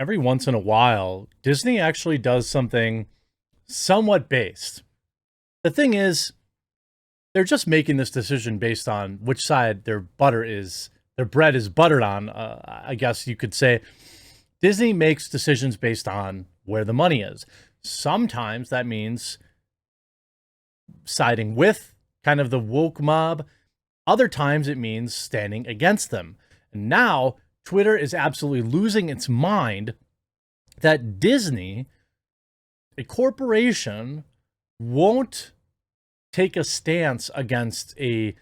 Every once in a while, Disney actually does something somewhat based. The thing is, they're just making this decision based on which side their bread is buttered on. I guess you could say Disney makes decisions based on where the money is. Sometimes that means siding with kind of the woke mob. Other times it means standing against them. And now Twitter is absolutely losing its mind that Disney, a corporation, won't take a stance against a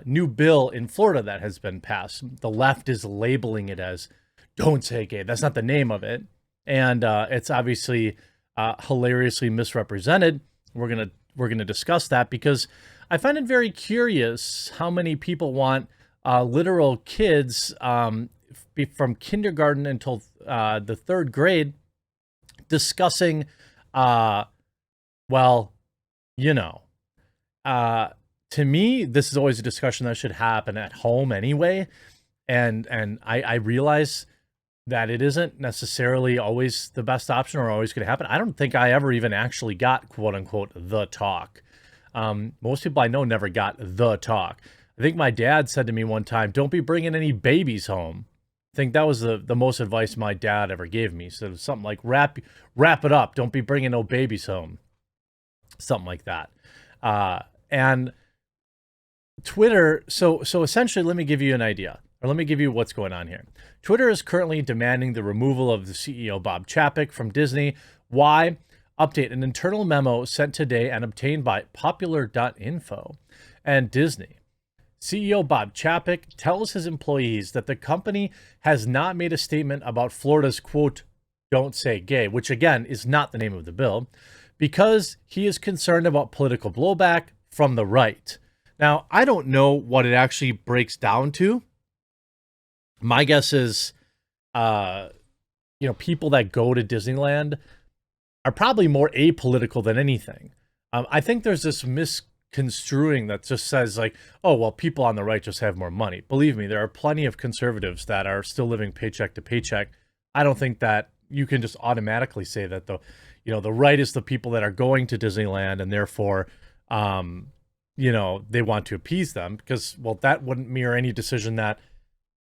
new bill in Florida that has been passed. The left is labeling it as "Don't Say Gay." That's not the name of it, and it's obviously hilariously misrepresented. We're gonna discuss that because I find it very curious how many people want literal kids from kindergarten until the third grade discussing, well, you know, uh, to me, this is always a discussion that should happen at home anyway. And I realize that it isn't necessarily always the best option or always going to happen. I don't think I ever even actually got quote unquote the talk. Most people I know never got the talk. I think my dad said to me one time, "Don't be bringing any babies home." I think that was the most advice my dad ever gave me. So something like wrap it up. Don't be bringing no babies home. Something like that. And Twitter, so essentially, let me give you an idea, or let me give you what's going on here. Twitter is currently demanding the removal of the CEO Bob Chapek from Disney. Why? Update: an internal memo sent today and obtained by popular.info and Disney. CEO Bob Chapek tells his employees that the company has not made a statement about Florida's quote, "Don't Say Gay," which again is not the name of the bill, because he is concerned about political blowback from the right. Now, I don't know what it actually breaks down to. My guess is, uh, people that go to Disneyland are probably more apolitical than anything. I think there's this misconstruing that just says like, oh, well, people on the right just have more money. Believe me, there are plenty of conservatives that are still living paycheck to paycheck. I don't think that you can just automatically say that the right is the people that are going to Disneyland and therefore, they want to appease them because, well, that wouldn't mirror any decision that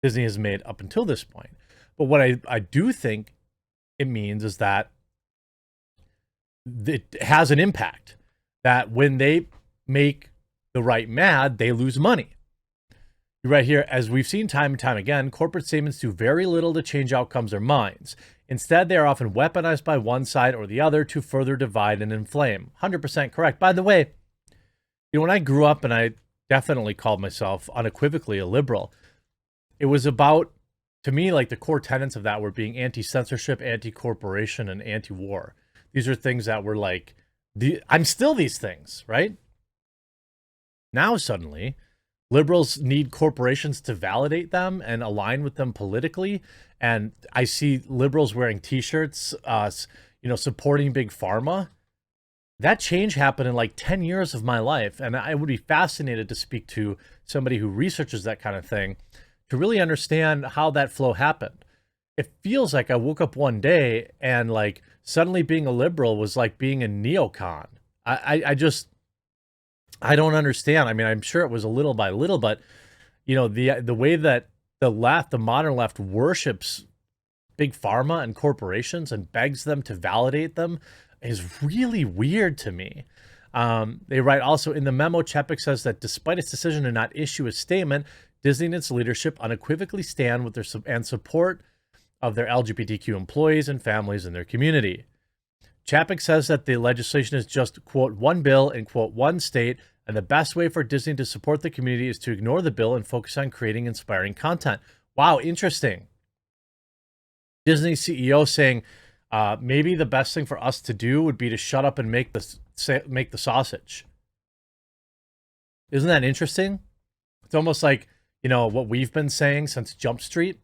Disney has made up until this point. But what I do think it means is that it has an impact, that when they make the right mad, they lose money. Right here, as we've seen time and time again, corporate statements do very little to change outcomes or minds. Instead, they are often weaponized by one side or the other to further divide and inflame. 100% correct. By the way, when I grew up, and I definitely called myself unequivocally a liberal, it was about, to me, like the core tenets of that were being anti-censorship, anti-corporation, and anti-war. These are things that were like, I'm still these things, right? Now, suddenly, liberals need corporations to validate them and align with them politically. And I see liberals wearing t-shirts, supporting big pharma. That change happened in like 10 years of my life. And I would be fascinated to speak to somebody who researches that kind of thing to really understand how that flow happened. It feels like I woke up one day and like suddenly being a liberal was like being a neocon. I don't understand. I mean, I'm sure it was a little by little, but the way that the modern left worships big pharma and corporations and begs them to validate them is really weird to me. They write also in the memo, Chapek says that despite its decision to not issue a statement, Disney and its leadership unequivocally stand with and support of their LGBTQ employees and families in their community. Chapek says that the legislation is just, quote, one bill in, quote, one state, and the best way for Disney to support the community is to ignore the bill and focus on creating inspiring content. Wow, interesting. Disney CEO saying, maybe the best thing for us to do would be to shut up and make the sausage. Isn't that interesting? It's almost like, what we've been saying since Jump Street.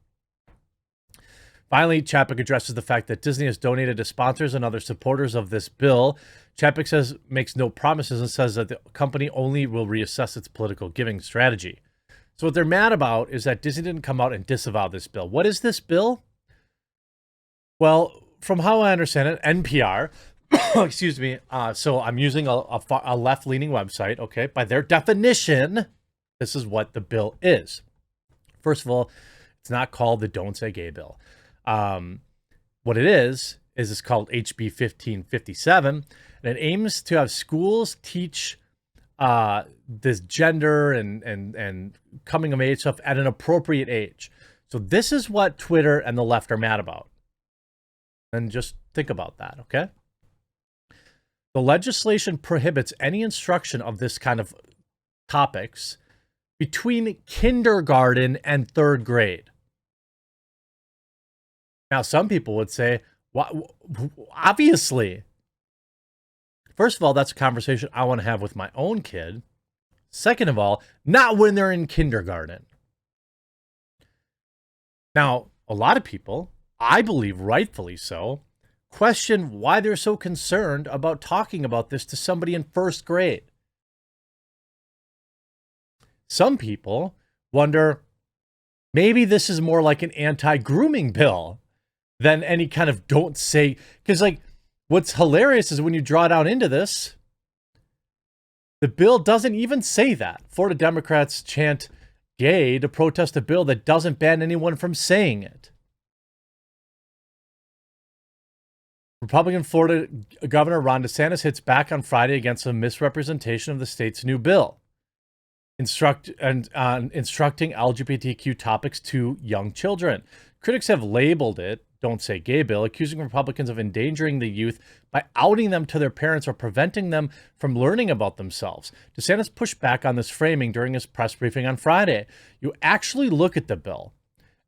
Finally, Chapek addresses the fact that Disney has donated to sponsors and other supporters of this bill. Chapek says makes no promises and says that the company only will reassess its political giving strategy. So what they're mad about is that Disney didn't come out and disavow this bill. What is this bill? Well, from how I understand it, NPR, excuse me. So I'm using a left-leaning website. Okay, by their definition, this is what the bill is. First of all, it's not called the Don't Say Gay bill. Um, what it is it's called HB 1557, and it aims to have schools teach this gender and coming of age stuff at an appropriate age. So this is what Twitter and the left are mad about. And just think about that, okay? The legislation prohibits any instruction of this kind of topics between kindergarten and third grade. Now, some people would say, well, obviously. First of all, that's a conversation I want to have with my own kid. Second of all, not when they're in kindergarten. Now, a lot of people, I believe rightfully so, question why they're so concerned about talking about this to somebody in first grade. Some people wonder, maybe this is more like an anti-grooming bill than any kind of don't say, because like what's hilarious is when you draw down into this, the bill doesn't even say that. Florida Democrats chant gay to protest a bill that doesn't ban anyone from saying it. Republican Florida Governor Ron DeSantis hits back on Friday against a misrepresentation of the state's new bill, instructing LGBTQ topics to young children. Critics have labeled it Don't Say Gay bill, accusing Republicans of endangering the youth by outing them to their parents or preventing them from learning about themselves. DeSantis pushed back on this framing during his press briefing on Friday. You actually look at the bill,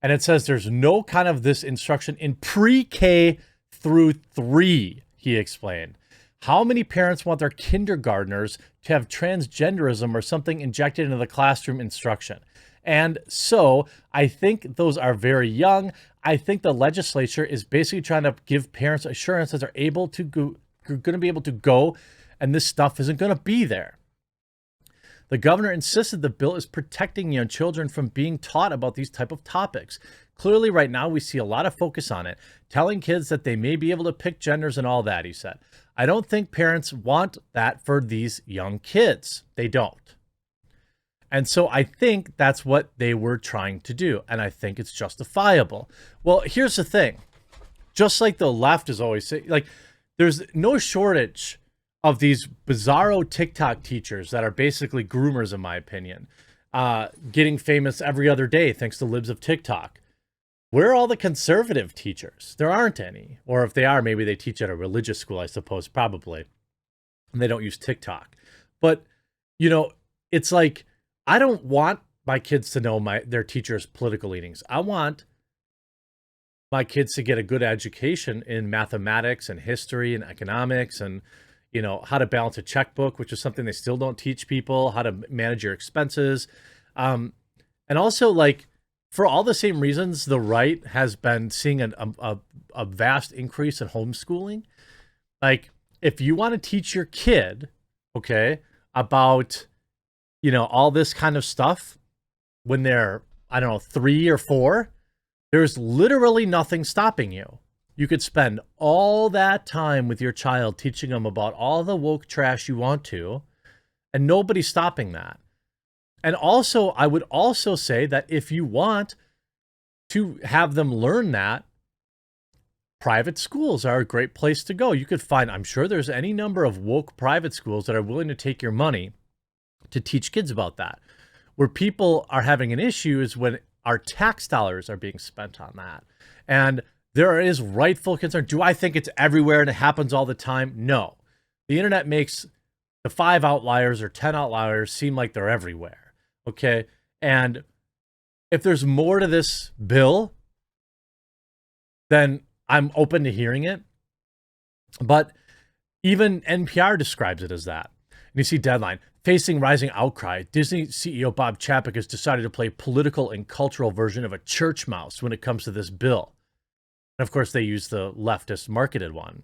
and it says there's no kind of this instruction in pre-K through 3, he explained. How many parents want their kindergartners to have transgenderism or something injected into the classroom instruction? And so I think those are very young. I think the legislature is basically trying to give parents assurance that they're able to go, going to be able to go, and this stuff isn't going to be there. The governor insisted the bill is protecting young children from being taught about these type of topics. Clearly, right now, we see a lot of focus on it, telling kids that they may be able to pick genders and all that, he said. I don't think parents want that for these young kids. They don't. And so I think that's what they were trying to do, and I think it's justifiable. Well, here's the thing. Just like the left is always saying, like, there's no shortage of these bizarro TikTok teachers that are basically groomers, in my opinion, getting famous every other day thanks to libs of TikTok. Where are all the conservative teachers? There aren't any. Or if they are, maybe they teach at a religious school, I suppose, probably. And they don't use TikTok. But, you know, it's like, I don't want my kids to know their teacher's political leanings. I want my kids to get a good education in mathematics and history and economics and, you know, how to balance a checkbook, which is something they still don't teach people, how to manage your expenses. And also, like, for all the same reasons, the right has been seeing a vast increase in homeschooling. Like, if you want to teach your kid, okay, about, you know, all this kind of stuff when they're, I don't know, 3 or 4, there's literally nothing stopping you. You could spend all that time with your child teaching them about all the woke trash you want to, and nobody's stopping that. And also, I would also say that if you want to have them learn that, private schools are a great place to go. You could find, I'm sure there's any number of woke private schools that are willing to take your money to teach kids about that. Where people are having an issue is when our tax dollars are being spent on that. And there is rightful concern. Do I think it's everywhere and it happens all the time? No. The internet makes the 5 outliers or 10 outliers seem like they're everywhere. Okay, and if there's more to this bill, then I'm open to hearing it. But even NPR describes it as that. And you see Deadline, facing rising outcry, Disney CEO Bob Chapek has decided to play a political and cultural version of a church mouse when it comes to this bill. And of course, they use the leftist marketed one.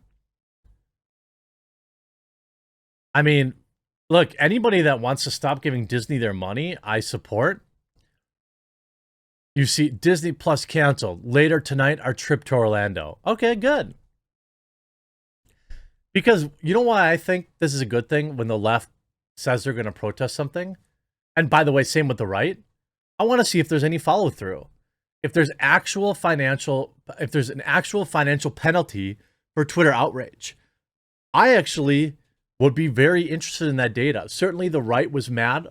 I mean, look, anybody that wants to stop giving Disney their money, I support. You see Disney Plus canceled. Later tonight, our trip to Orlando. Okay, good. Because you know why I think this is a good thing when the left says they're going to protest something? And by the way, same with the right. I want to see if there's any follow through. If there's an actual financial penalty for Twitter outrage. I actually would be very interested in that data. Certainly the right was mad,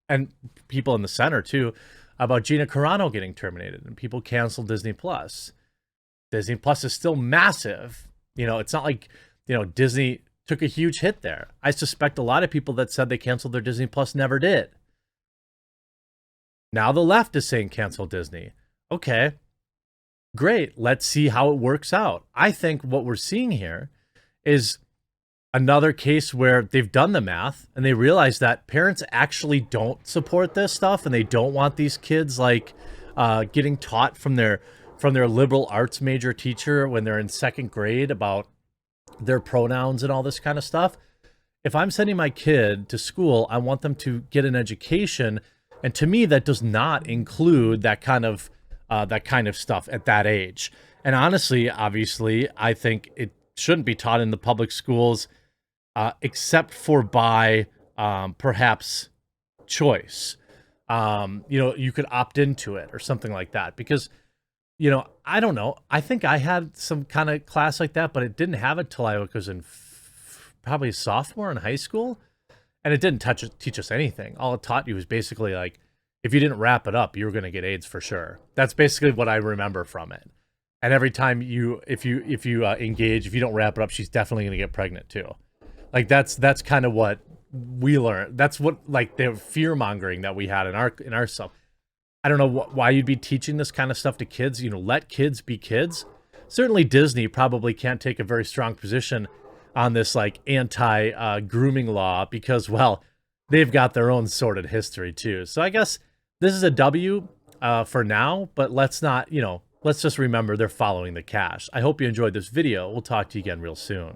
and people in the center too, about Gina Carano getting terminated, and people canceled Disney Plus. Disney Plus is still massive. You know, it's not like, you know, Disney took a huge hit there. I suspect a lot of people that said they canceled their Disney Plus never did. Now the left is saying cancel Disney. Okay, great. Let's see how it works out. I think what we're seeing here is another case where they've done the math and they realize that parents actually don't support this stuff, and they don't want these kids like getting taught from their liberal arts major teacher when they're in second grade about their pronouns and all this kind of stuff. If I'm sending my kid to school, I want them to get an education, and to me, that does not include that kind of stuff at that age. And honestly, obviously, I think it shouldn't be taught in the public schools, except for by perhaps choice. You know, you could opt into it or something like that, because, you know, I don't know. I think I had some kind of class like that, but it didn't have it till I was in probably a sophomore in high school. And it didn't teach us anything. All it taught you was basically like, if you didn't wrap it up, you were going to get AIDS for sure. That's basically what I remember from it. And every time if you engage, if you don't wrap it up, she's definitely going to get pregnant too. Like that's kind of what we learned. That's what, like, the fear mongering that we had in ourself. I don't know why you'd be teaching this kind of stuff to kids. You know, let kids be kids. Certainly Disney probably can't take a very strong position on this like anti grooming law, because, well, they've got their own sordid history too. So I guess this is a W for now, but let's not, you know, let's just remember they're following the cash. I hope you enjoyed this video. We'll talk to you again real soon.